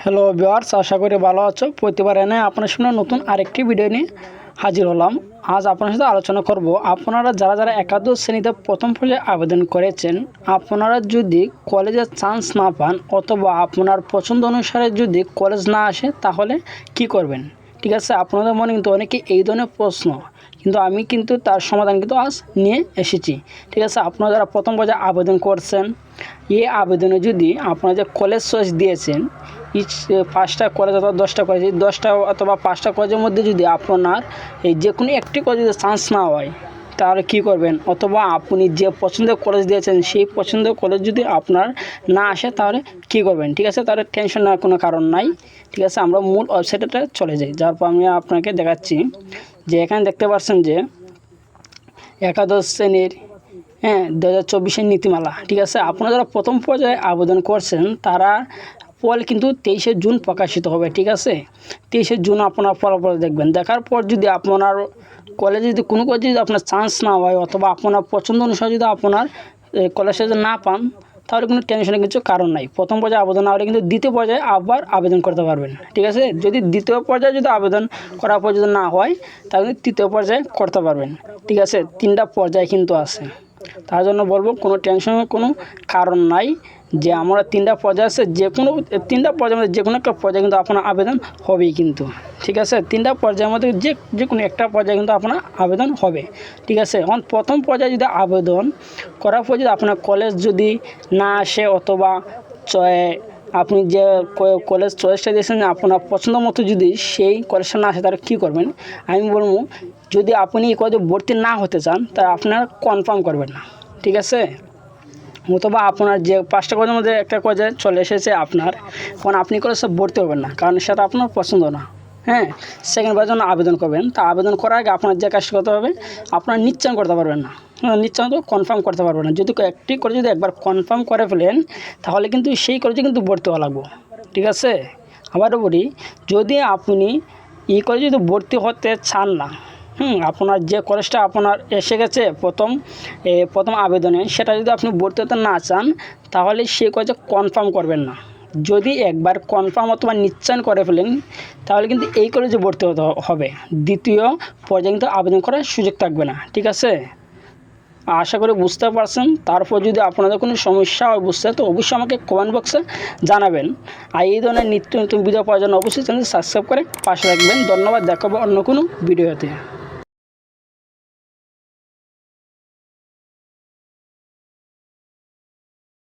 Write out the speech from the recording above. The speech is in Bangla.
হ্যালো ভিউয়ার্স, আশা করি ভালো আছো। প্রতিবার এনে আপনার সামনে নতুন আরেকটি ভিডিও নিয়ে হাজির হলাম। আজ আপনার সাথে আলোচনা করব আপনারা যারা যারা একাদশ শ্রেণীতে প্রথম পর্যায়ে আবেদন করেছেন, আপনারা যদি কলেজের চান্স না পান অথবা আপনার পছন্দ অনুসারে যদি কলেজ না আসে তাহলে কি করবেন। ঠিক আছে, আপনাদের মনে কিন্তু অনেকে এই ধরনের প্রশ্ন, কিন্তু আমি কিন্তু তার সমাধান কিন্তু আজ নিয়ে এসেছি। ঠিক আছে, আপনারা যারা প্রথম পর্যায়ে আবেদন করছেন, এই আবেদনে যদি আপনারা যে কলেজ চয়েস দিয়েছেন, ইচ 5টা কলেজ অথবা 10টা কলেজ, 10টা অথবা 5টা কলেজের মধ্যে যদি আপনার এই যে কোনো একটি কলেজে চান্স না হয় তাহলে কী করবেন, অথবা আপনি যে পছন্দের কলেজ দিয়েছেন সেই পছন্দের কলেজ যদি আপনার না আসে তাহলে কী করবেন। ঠিক আছে, তাহলে টেনশন নেওয়ার কোনো কারণ নাই। ঠিক আছে, আমরা মূল ওয়েবসাইটে চলে যাই, যার পর আমি আপনাকে দেখাচ্ছি যে এখানে দেখতে পাচ্ছেন যে একাদশ শ্রেণীর 2024 নীতিমালা। ঠিক আছে, আপনারা যারা প্রথম পর্যায়ে আবেদন করছেন তারা ফল কিন্তু 23শে জুন প্রকাশিত হবে। ঠিক আছে, 23শে জুন আপনার ফলাফল দেখবেন। দেখার পর যদি আপনার কলেজে যদি কোনো কলেজে যদি আপনার চান্স না হয় অথবা আপনার পছন্দ অনুসারে যদি আপনার কলেজে যদি না পান তাহলে কোনো টেনশনের কিছু কারণ নাই। প্রথম পর্যায়ে আবেদন না হলে কিন্তু দ্বিতীয় পর্যায়ে আবার আবেদন করতে পারবেন। ঠিক আছে, যদি দ্বিতীয় পর্যায়ে যদি আবেদন করার পর যদি না হয় তাহলে তৃতীয় পর্যায়ে করতে পারবেন। ঠিক আছে, 3টা পর্যায়ে কিন্তু আছে, তার জন্য বলবো কোনো টেনশনের কোনো কারণ নাই। যে আমরা 3টা পর্যায়ে আছে, যে কোনো 3টা পর্যায়ের মধ্যে যে কোনো একটা পর্যায়ে কিন্তু আপনার আবেদন হবেই কিন্তু। ঠিক আছে, 3টা পর্যায়ের মধ্যে যে কোনো একটা পর্যায়ে কিন্তু আপনার আবেদন হবে। ঠিক আছে, এখন প্রথম পর্যায়ে যদি আবেদন করার পর যদি আপনার কলেজ যদি না আসে অথবা আপনি যে কলেজ চয়েসটা দিয়েছেন আপনার পছন্দ মতো যদি সেই কলেজটা না আসে তাহলে কী করবেন। আমি বলবো যদি আপনি এই কলেজে ভর্তি না হতে চান তাহলে আপনার কনফার্ম করবেন না। ঠিক আছে, অথবা আপনার যে 5টা কলেজের মধ্যে একটা কলেজে চলে এসেছে আপনার, কারণ আপনি কলেজে ভর্তি হবেন না, কারণ সেটা আপনার পছন্দ না। সেকেন্ডবার জন্য আবেদন করবেন, তা আবেদন করার আগে আপনার যে কাজটা করতে হবে, আপনার নিশ্চয় করতে পারবেন না, নিশ্চয় তো কনফার্ম করতে পারবেন না। যদি একটি করে যদি একবার কনফার্ম করে ফেলেন তাহলে কিন্তু সেই কলেজে কিন্তু ভর্তি হওয়া লাগবে। ঠিক আছে, আবারও বলি, যদি আপনি এই কলেজে যদি ভর্তি হতে চান না, আপনার যে কলেজটা আপনার এসে গেছে প্রথম আবেদনে, সেটা যদি আপনি ভর্তি হতে না চান তাহলে সেই কলেজে কনফার্ম করবেন না। যদি একবার কনফার্ম অথবা নিশ্চয় করে ফেলেন তাহলে কিন্তু এই কলেজে ভর্তি হতে হবে, দ্বিতীয় পর্যায়ে কিন্তু আবেদন করার সুযোগ থাকবে না। ঠিক আছে, আশা করি বুঝতে পারছেন। তারপর যদি আপনাদের কোনো সমস্যা হয় বুঝতে, তো অবশ্যই আমাকে কমেন্ট বক্সে জানাবেন। আর এই ধরনের নিত্য নতুন ভিডিও পাওয়ার জন্য অবশ্যই চ্যানেল সাবস্ক্রাইব করে পাশে রাখবেন। ধন্যবাদ, দেখাবো অন্য কোনো ভিডিওতে।